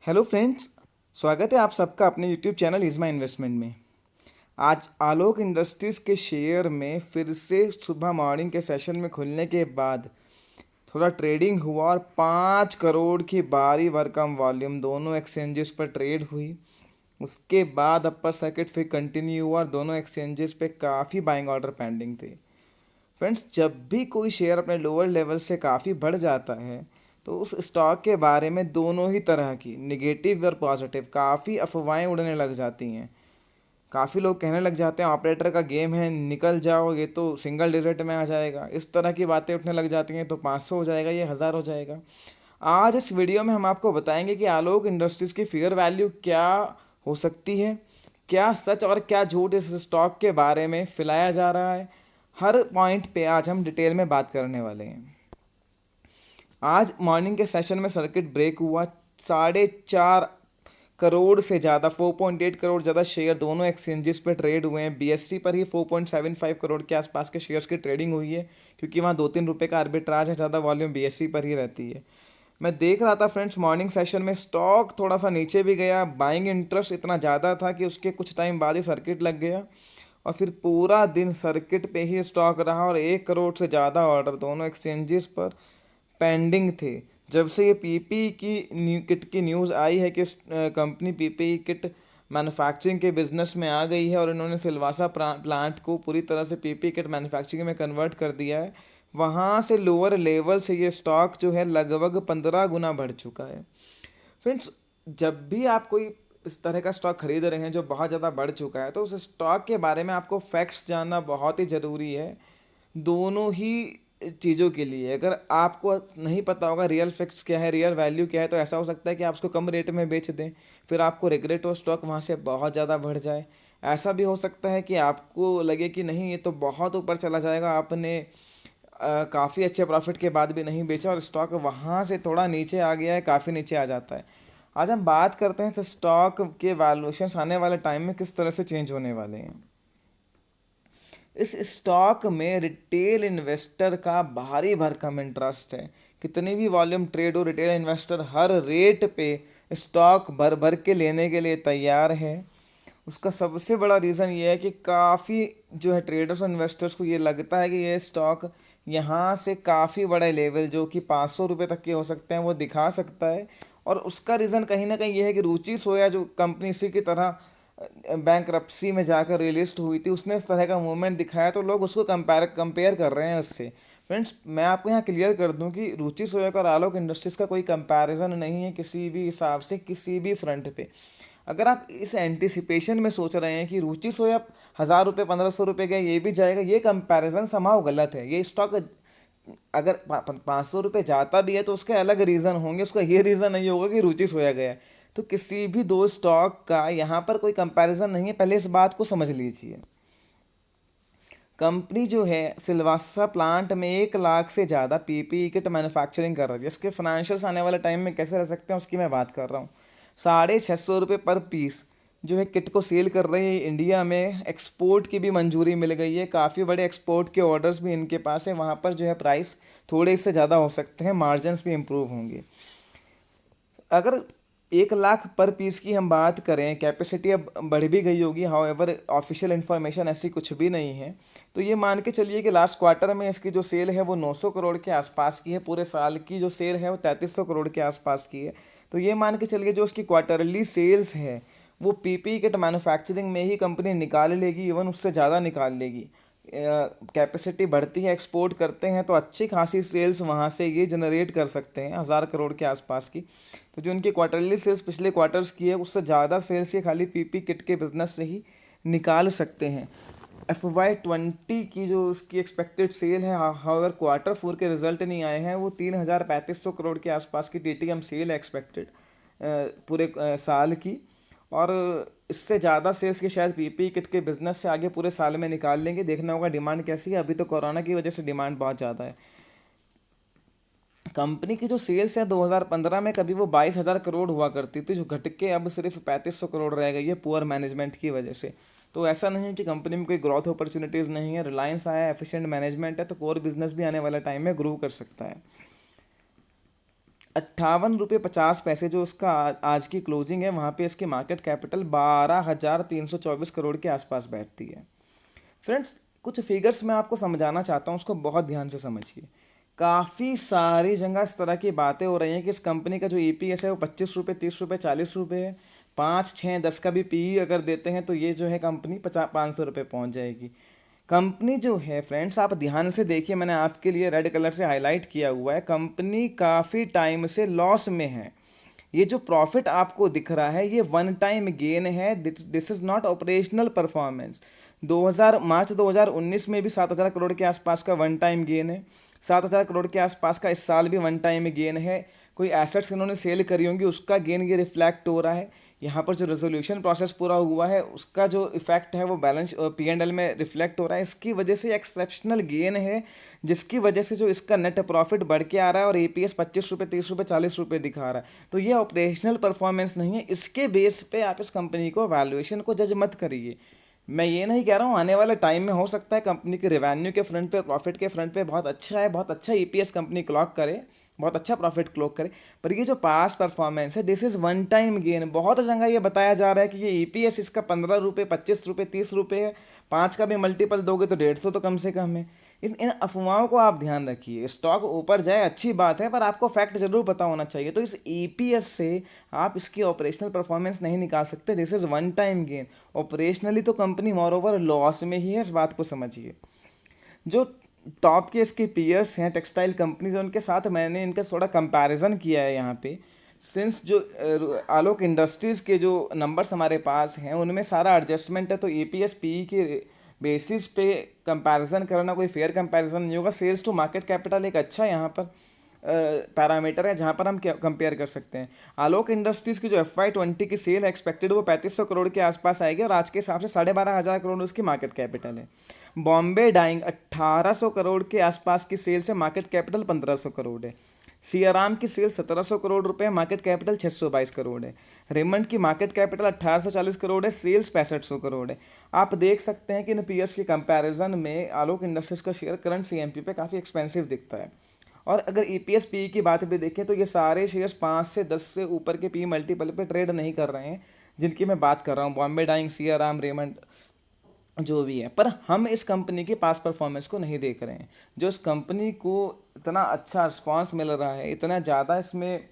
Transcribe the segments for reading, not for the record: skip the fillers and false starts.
Hello friends. स्वागत है आप सबका अपने YouTube channel is my investment में। आज आलोक इंडस्ट्रीज़ के शेयर में फिर से सुबह मॉर्निंग के सेशन में खुलने के बाद थोड़ा ट्रेडिंग हुआ और 5 करोड़ की भारी भरकम वॉल्यूम दोनों एक्सचेंजेस पर ट्रेड हुई। उसके बाद अपर सर्किट फिर कंटिन्यू हुआ और दोनों एक्सचेंजेस पे काफ़ी बाइंग ऑर्डर पेंडिंग थे। फ्रेंड्स, जब भी कोई शेयर अपने लोअर लेवल से काफ़ी बढ़ जाता है तो उस स्टॉक के बारे में दोनों ही तरह की निगेटिव और पॉजिटिव काफ़ी अफवाहें उड़ने लग जाती हैं। काफ़ी लोग कहने लग जाते हैं ऑपरेटर का गेम है, निकल जाओ, ये तो सिंगल डिजिट में आ जाएगा। इस तरह की बातें उठने लग जाती हैं, तो 500 हो जाएगा, ये 1000 हो जाएगा। आज इस वीडियो में हम आपको बताएंगे कि आलोक इंडस्ट्रीज़ की फेयर वैल्यू क्या हो सकती है, क्या सच और क्या झूठ इस स्टॉक के बारे में फैलाया जा रहा है। हर पॉइंट पे आज हम डिटेल में बात करने वाले हैं। आज मॉर्निंग के सेशन में सर्किट ब्रेक हुआ। 4.5 करोड़ से ज़्यादा 4.8 करोड़ ज़्यादा शेयर दोनों एक्सचेंजेस पर ट्रेड हुए हैं। बीएससी पर ही 4.75 करोड़ के आसपास के शेयर्स की ट्रेडिंग हुई है, क्योंकि वहाँ 2-3 रुपये का आर्बिट्राज है, ज़्यादा वॉल्यूम बीएससी पर ही रहती है। मैं देख रहा था फ्रेंड्स, मॉर्निंग सेशन में स्टॉक थोड़ा सा नीचे भी गया। बाइंग इंटरेस्ट इतना ज़्यादा था कि उसके कुछ टाइम बाद ही सर्किट लग गया और फिर पूरा दिन सर्किट पे ही स्टॉक रहा और 1 करोड़ से ज़्यादा ऑर्डर दोनों एक्सचेंजेस पर पेंडिंग थे। जब से ये पीपीई की किट की न्यूज़ आई है कि कंपनी पीपीई किट मैन्युफैक्चरिंग के बिजनेस में आ गई है और इन्होंने सिलवासा प्लांट को पूरी तरह से पीपीई किट मैन्युफैक्चरिंग में कन्वर्ट कर दिया है, वहाँ से लोअर लेवल से ये स्टॉक जो है लगभग 15 गुना बढ़ चुका है। फ्रेंड्स, जब भी आप कोई इस तरह का स्टॉक खरीद रहे हैं जो बहुत ज़्यादा बढ़ चुका है, तो उस स्टॉक के बारे में आपको फैक्ट्स जानना बहुत ही ज़रूरी है, दोनों ही चीज़ों के लिए। अगर आपको नहीं पता होगा रियल फैक्ट्स क्या है, रियल वैल्यू क्या है, तो ऐसा हो सकता है कि आप उसको कम रेट में बेच दें, फिर आपको रिग्रेट हो, स्टॉक वहाँ से बहुत ज़्यादा बढ़ जाए। ऐसा भी हो सकता है कि आपको लगे कि नहीं, ये तो बहुत ऊपर चला जाएगा, आपने काफ़ी अच्छे प्रॉफिट के बाद भी नहीं बेचा और स्टॉक वहाँ से थोड़ा नीचे आ गया है, काफ़ी नीचे आ जाता है। आज हम बात करते हैं स्टॉक के वैल्यूएशंस आने वाले टाइम में किस तरह से चेंज होने वाले हैं। इस स्टॉक में रिटेल इन्वेस्टर का भारी भरकम इंटरेस्ट है। कितनी भी वॉल्यूम ट्रेड हो, रिटेल इन्वेस्टर हर रेट पे स्टॉक भर भर के लेने के लिए तैयार है। उसका सबसे बड़ा रीज़न ये है कि काफ़ी जो है ट्रेडर्स और इन्वेस्टर्स को ये लगता है कि ये स्टॉक यहाँ से काफ़ी बड़ा लेवल जो कि 500 रुपये तक के हो सकते हैं वो दिखा सकता है। और उसका रीज़न कहीं ना कहीं ये है कि रुचि सोया जो कंपनी इसी की तरह बैंकरप्सी में जाकर रिलिस्ट हुई थी, उसने इस तरह का मूवमेंट दिखाया, तो लोग उसको कंपेयर कर रहे हैं उससे। फ्रेंड्स, मैं आपको यहाँ क्लियर कर दूँ कि रुचि सोया और आलोक इंडस्ट्रीज़ का कोई कंपैरिजन नहीं है किसी भी हिसाब से, किसी भी फ्रंट पे। अगर आप इस एंटिसिपेशन में सोच रहे हैं कि रुचि सोया 1000 रुपये 1500 रुपये का ये भी जाएगा, ये कंपैरिजन समाव गलत है। ये स्टॉक अगर 500 रुपये जाता भी है तो उसके अलग रीज़न होंगे, उसका ये रीज़न नहीं होगा कि रुचि सोया गया है। तो किसी भी दो स्टॉक का यहाँ पर कोई कंपैरिजन नहीं है, पहले इस बात को समझ लीजिए। कंपनी जो है सिलवासा प्लांट में 1 लाख से ज़्यादा पीपीई किट मैन्युफैक्चरिंग कर रही है। इसके फाइनेंशियल्स आने वाले टाइम में कैसे रह सकते हैं उसकी मैं बात कर रहा हूँ। 650 रुपये पर पीस जो है किट को सेल कर रही है। इंडिया में एक्सपोर्ट की भी मंजूरी मिल गई है, काफ़ी बड़े एक्सपोर्ट के ऑर्डर्स भी इनके पास है। वहाँ पर जो है प्राइस थोड़े इससे ज़्यादा हो सकते हैं, मार्जिनस भी इम्प्रूव होंगे। अगर 1 लाख पर पीस की हम बात करें, कैपेसिटी अब बढ़ भी गई होगी, हाउएवर ऑफिशियल इन्फॉर्मेशन ऐसी कुछ भी नहीं है। तो ये मान के चलिए कि लास्ट क्वार्टर में इसकी जो सेल है वो 900 करोड़ के आसपास की है, पूरे साल की जो सेल है वो 3300 करोड़ के आसपास की है। तो ये मान के चलिए जो उसकी क्वार्टरली सेल्स है वो पीपी किट मैन्युफैक्चरिंग में ही कंपनी निकाल लेगी, इवन उससे ज़्यादा निकाल लेगी। कैपेसिटी बढ़ती है, एक्सपोर्ट करते हैं, तो अच्छी खासी सेल्स वहाँ से ये जनरेट कर सकते हैं 1000 करोड़ के आसपास की। तो जो इनकी क्वार्टरली सेल्स पिछले क्वार्टर्स की है उससे ज़्यादा सेल्स ये खाली पीपी किट के बिजनेस से ही निकाल सकते हैं। FY20 की जो उसकी एक्सपेक्टेड सेल है, हाउएवर Q4 के रिजल्ट नहीं आए हैं, वो 3500 करोड़ के आसपास की टीटीएम सेल है एक्सपेक्टेड पूरे साल की। और इससे ज़्यादा सेल्स के शायद पीपी किट के बिजनेस से आगे पूरे साल में निकाल लेंगे। देखना होगा डिमांड कैसी है, अभी तो कोरोना की वजह से डिमांड बहुत ज़्यादा है। कंपनी की जो सेल्स है 2015 में कभी वो 22,000 करोड़ हुआ करती थी, जो घट के अब सिर्फ 3500 करोड़ रह गई है पुअर मैनेजमेंट की वजह से। तो ऐसा नहीं है कि कंपनी में कोई ग्रोथ अपॉर्चुनिटीज़ नहीं है, रिलायंस आया, एफिशिएंट मैनेजमेंट है, तो कोर बिजनेस भी आने वाला टाइम में ग्रो कर सकता है। ₹58.50 जो उसका आज की क्लोजिंग है, वहाँ पे इसकी मार्केट कैपिटल 12,324 करोड़ के आसपास बैठती है। फ्रेंड्स, कुछ फिगर्स मैं आपको समझाना चाहता हूँ, उसको बहुत ध्यान से समझिए। काफ़ी सारी जगह इस तरह की बातें हो रही हैं कि इस कंपनी का जो ईपीएस है वो ₹25, ₹30, ₹40 है। 5, 6, 10 का भी पीई अगर देते हैं तो ये जो है कंपनी 500 रुपये पहुंच जाएगी। कंपनी जो है फ्रेंड्स, आप ध्यान से देखिए, मैंने आपके लिए रेड कलर से हाईलाइट किया हुआ है, कंपनी काफ़ी टाइम से लॉस में है। ये जो प्रॉफिट आपको दिख रहा है ये वन टाइम गेन है, this is not operational performance. 2000 मार्च 2019 में भी 7,000 करोड़ के आसपास का वन टाइम गेन है, 7,000 करोड़ के आसपास का इस साल भी वन टाइम गेन है। कोई एसेट्स इन्होंने सेल करी होंगी, उसका गेन ये रिफ्लेक्ट हो रहा है। यहाँ पर जो रेजोल्यूशन प्रोसेस पूरा हुआ है उसका जो इफेक्ट है वो बैलेंस P&L में रिफ्लेक्ट हो रहा है। इसकी वजह से एक्सेप्शनल गेन है, जिसकी वजह से जो इसका नेट प्रॉफिट बढ़ के आ रहा है और एपीएस ₹25, ₹30, ₹40 दिखा रहा है। तो ये ऑपरेशनल परफॉर्मेंस नहीं है, इसके बेस पे आप इस कंपनी को वैल्यूएशन को जज मत करिए। मैं ये नहीं कह रहा हूँ आने वाले टाइम में हो सकता है कंपनी के रेवेन्यू के फ्रंट पे, प्रॉफिट के फ्रंट पे बहुत अच्छा है, बहुत अच्छा ईपीएस कंपनी क्लॉक करे, बहुत अच्छा प्रॉफिट क्लॉक करे, पर ये जो पास्ट परफॉर्मेंस है this is one time gain. बहुत जगह ये बताया जा रहा है कि ये ईपीएस इसका ₹15, ₹25, ₹30 है, 5 का भी मल्टीपल दोगे तो 150 तो कम से कम है। इन अफवाहों को आप ध्यान रखिए। स्टॉक ऊपर जाए अच्छी बात है, पर आपको फैक्ट जरूर पता होना चाहिए। तो इस ईपीएस से आप इसकी ऑपरेशनल परफॉर्मेंस नहीं निकाल सकते, this is one time gain. Operationally तो कंपनी मोर ओवर लॉस में ही है, इस बात को समझिए। जो टॉप के इसके पीयर्स हैं टेक्सटाइल कंपनीज, उनके साथ मैंने इनका थोड़ा कंपैरिजन किया है यहाँ पे। सिंस जो आलोक इंडस्ट्रीज़ के जो नंबर्स हमारे पास हैं उनमें सारा एडजस्टमेंट है, तो ईपीएस पीई के बेसिस पे कंपैरिजन करना कोई फेयर कंपैरिजन नहीं होगा। सेल्स टू मार्केट कैपिटल एक अच्छा यहाँ पर पैरामीटर है जहाँ पर हम कंपेयर कर सकते हैं। आलोक इंडस्ट्रीज़ की जो FY20 की सेल है एक्सपेक्टेड वो 3500 करोड़ के आसपास आएगी और आज के हिसाब से 12,500 करोड़ उसकी मार्केट कैपिटल है। बॉम्बे डाइंग 1800 करोड़ के आसपास की सेल से मार्केट कैपिटल 1500 करोड़ है। सियाराम की सेल 1700 करोड़ रुपए, मार्केट कैपिटल 622 करोड़ है। रेमंड की मार्केट कैपिटल 1840 करोड़ है, सेल्स 6500 करोड़ है। आप देख सकते हैं कि इन पीयर्स के कंपैरिजन में आलोक इंडस्ट्रीज का शेयर करंट सीएमपी पे काफ़ी एक्सपेंसिव दिखता है। और अगर ईपीएस पी की बात भी देखें तो ये सारे शेयर्स 5 से 10 से ऊपर के पी मल्टीपल पे ट्रेड नहीं कर रहे हैं, जिनकी मैं बात कर रहा हूँ, बॉम्बे डाइंग, सियाराम, रेमंड, जो भी है। पर हम इस कंपनी के पास परफॉर्मेंस को नहीं देख रहे हैं। जो इस कंपनी को इतना अच्छा रिस्पांस मिल रहा है, इतना ज़्यादा इसमें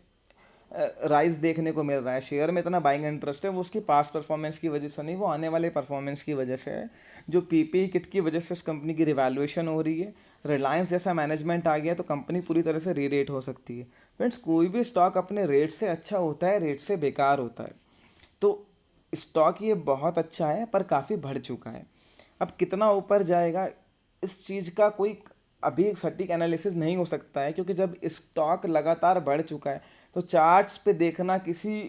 राइज देखने को मिल रहा है, शेयर में इतना बाइंग इंटरेस्ट है, वो उसकी पास्ट परफॉर्मेंस की वजह से नहीं, वो आने वाले परफॉर्मेंस की वजह से है। जो पीपी किट की वजह से इस कंपनी की रिवैल्यूएशन हो रही है, रिलायंस जैसा मैनेजमेंट आ गया तो कंपनी पूरी तरह से री रेट हो सकती है। फ्रेंड्स, कोई भी स्टॉक अपने रेट से अच्छा होता है, रेट से बेकार होता है। तो स्टॉक ये बहुत अच्छा है पर काफ़ी बढ़ चुका है। अब कितना ऊपर जाएगा इस चीज़ का कोई अभी सटीक एनालिसिस नहीं हो सकता है, क्योंकि जब स्टॉक लगातार बढ़ चुका है तो चार्ट्स पे देखना, किसी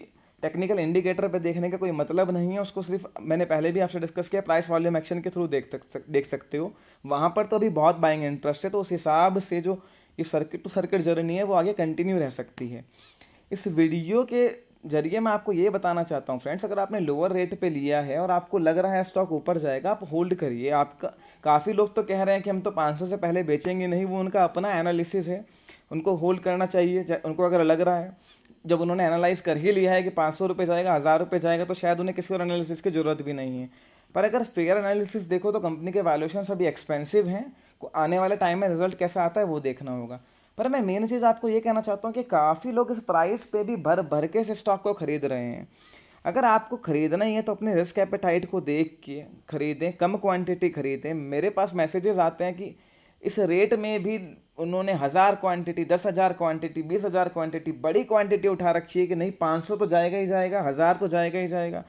टेक्निकल इंडिकेटर पे देखने का कोई मतलब नहीं है। उसको सिर्फ मैंने पहले भी आपसे डिस्कस किया, प्राइस वॉल्यूम एक्शन के थ्रू देख सकते हो। वहाँ पर तो अभी बहुत बाइंग इंटरेस्ट है, तो उस हिसाब से जो ये सर्किट टू सर्किट जर्नी है वो आगे कंटिन्यू रह सकती है। इस वीडियो के जरिए मैं आपको ये बताना चाहता हूँ फ्रेंड्स, अगर आपने लोअर रेट पे लिया है और आपको लग रहा है स्टॉक ऊपर जाएगा, आप होल्ड करिए। आपका काफ़ी लोग तो कह रहे हैं कि हम तो 500 से पहले बेचेंगे नहीं, वो उनका अपना एनालिसिस है, उनको होल्ड करना चाहिए उनको अगर लग रहा है। जब उन्होंने एनालाइज कर ही लिया है कि 500 रुपये जाएगा, 1000 रुपये जाएगा, तो शायद उन्हें किसी और एनालिसिस की ज़रूरत भी नहीं है। पर अगर फेयर एनालिसिस देखो तो कंपनी के वैल्यूएशन अभी एक्सपेंसिव हैं, आने वाले टाइम में रिजल्ट कैसा आता है वो देखना होगा। पर मैं मेन चीज़ आपको ये कहना चाहता हूँ कि काफ़ी लोग इस प्राइस पे भी भर भर के इस स्टॉक को खरीद रहे हैं। अगर आपको खरीदना ही है तो अपने रिस्क एपेटाइट को देख के खरीदें, कम क्वांटिटी खरीदें। मेरे पास मैसेजेस आते हैं कि इस रेट में भी उन्होंने 1000 क्वांटिटी, 10,000 क्वांटिटी, 20,000 क्वांटिटी, बड़ी क्वांटिटी उठा रखी है कि नहीं 500 तो जाएगा ही जाएगा, 1000 तो जाएगा ही जाएगा।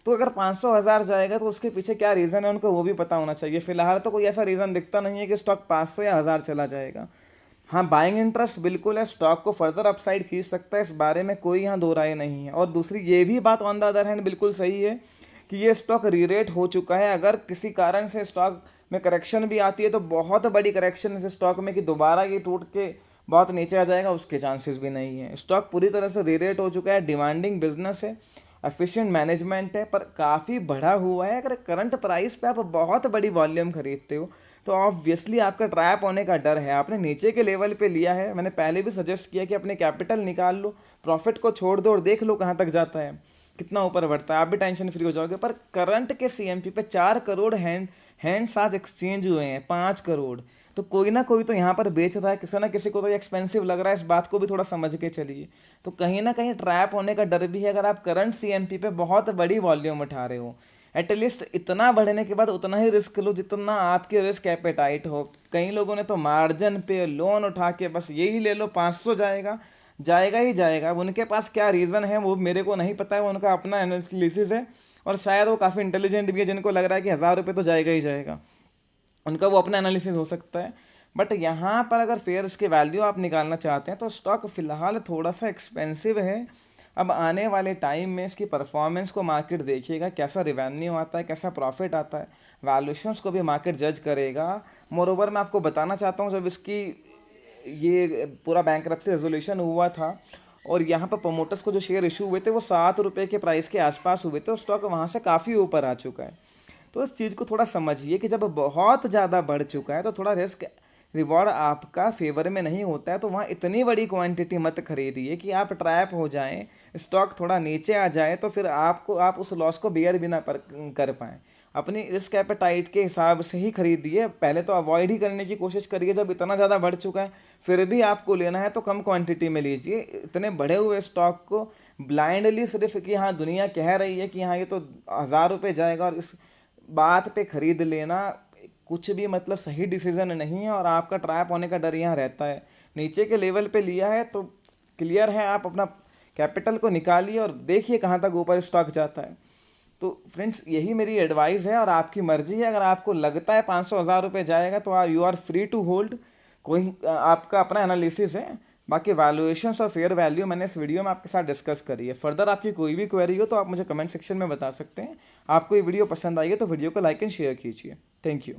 तो अगर 500 1000 जाएगा तो उसके पीछे क्या रीज़न है उनको वो भी पता होना चाहिए। फिलहाल तो कोई ऐसा रीज़न दिखता नहीं है कि स्टॉक 500 या 1000 चला जाएगा। हाँ, बाइंग इंटरेस्ट बिल्कुल है, स्टॉक को फर्दर अपसाइड खींच सकता है, इस बारे में कोई यहाँ दो राय नहीं है। और दूसरी ये भी बात ऑन द अदर हैंड बिल्कुल सही है कि ये स्टॉक रीरेट हो चुका है। अगर किसी कारण से स्टॉक में करेक्शन भी आती है तो बहुत बड़ी करेक्शन इस स्टॉक में कि दोबारा ये टूट के बहुत नीचे आ जाएगा, उसके चांसेस भी नहीं है। स्टॉक पूरी तरह से रीरेट हो चुका है, डिमांडिंग बिजनेस है, एफिशिएंट मैनेजमेंट है, पर काफ़ी बढ़ा हुआ है। अगर करंट प्राइस पे आप बहुत बड़ी वॉल्यूम खरीदते हो तो ऑब्वियसली आपका ट्रैप होने का डर है। आपने नीचे के लेवल पे लिया है, मैंने पहले भी सजेस्ट किया कि अपने कैपिटल निकाल लो, प्रॉफिट को छोड़ दो और देख लो कहाँ तक जाता है, कितना ऊपर बढ़ता है, आप भी टेंशन फ्री हो जाओगे। पर करंट के सीएमपी पे 4 करोड़ हैंड्स आज एक्सचेंज हुए हैं, 5 करोड़। तो कोई ना कोई तो यहाँ पर बेच रहा है, किसी ना किसी को तो एक्सपेंसिव लग रहा है, इस बात को भी थोड़ा समझ के चलिए। तो कहीं ना कहीं ट्रैप होने का डर भी है अगर आप करंट सीएमपी पे बहुत बड़ी वॉल्यूम उठा रहे हो। एटलीस्ट इतना बढ़ने के बाद उतना ही रिस्क लो जितना आपकी रिस्क एपेटाइट हो। कई लोगों ने तो मार्जिन पे लोन उठा के बस यही ले लो 500 जाएगा, जाएगा ही जाएगा। अब उनके पास क्या रीज़न है वो मेरे को नहीं पता है, वो उनका अपना एनालिसिस है, और शायद वो काफ़ी इंटेलिजेंट भी है जिनको लग रहा है कि 1000 रुपये तो जाएगा ही जाएगा, उनका वो अपना एनालिसिस हो सकता है। बट यहाँ पर अगर फेयर इसकी वैल्यू आप निकालना चाहते हैं तो स्टॉक फिलहाल थोड़ा सा एक्सपेंसिव है। अब आने वाले टाइम में इसकी परफॉर्मेंस को मार्केट देखिएगा, कैसा रिवेन्यू आता है, कैसा प्रॉफिट आता है, वैल्यूएशंस को भी मार्केट जज करेगा। मोरोवर मैं आपको बताना चाहता हूँ, जब इसकी ये पूरा बैंकरप्सी रेजोल्यूशन हुआ था और यहाँ पर प्रमोटर्स को जो शेयर इशू हुए थे वो 7 रुपये के प्राइस के आसपास हुए थे, और स्टॉक वहाँ से काफ़ी ऊपर आ चुका है। तो इस चीज़ को थोड़ा समझिए कि जब बहुत ज़्यादा बढ़ चुका है तो थोड़ा रिस्क रिवॉर्ड आपका फेवर में नहीं होता है, तो वहाँ इतनी बड़ी क्वांटिटी मत खरीदिए कि आप ट्रैप हो जाएं, स्टॉक थोड़ा नीचे आ जाए तो फिर आप उस लॉस को बेयर भी ना कर पाएँ। अपनी रिस्क एपेटाइट के हिसाब से ही खरीदिए, पहले तो अवॉइड ही करने की कोशिश करिए। जब इतना ज़्यादा बढ़ चुका है फिर भी आपको लेना है तो कम क्वांटिटी में लीजिए। इतने बढ़े हुए स्टॉक को ब्लाइंडली सिर्फ कि हाँ दुनिया कह रही है कि हाँ ये तो 1000 रुपये जाएगा और इस बात पे खरीद लेना कुछ भी मतलब सही डिसीजन नहीं है, और आपका ट्रैप होने का डर यहाँ रहता है। नीचे के लेवल पे लिया है तो क्लियर है, आप अपना कैपिटल को निकालिए और देखिए कहाँ तक ऊपर स्टॉक जाता है। तो फ्रेंड्स यही मेरी एडवाइस है, और आपकी मर्जी है, अगर आपको लगता है 500-1000 रुपये जाएगा तो you are free to hold, कोई आपका अपना एनालिसिस है। बाकी वैल्यूएशंस और फेयर वैल्यू मैंने इस वीडियो में आपके साथ डिस्कस करी है। फर्दर आपकी कोई भी क्वेरी हो तो आप मुझे कमेंट सेक्शन में बता सकते हैं। आपको ये वीडियो पसंद आई है तो वीडियो को लाइक एंड शेयर कीजिए। Thank you.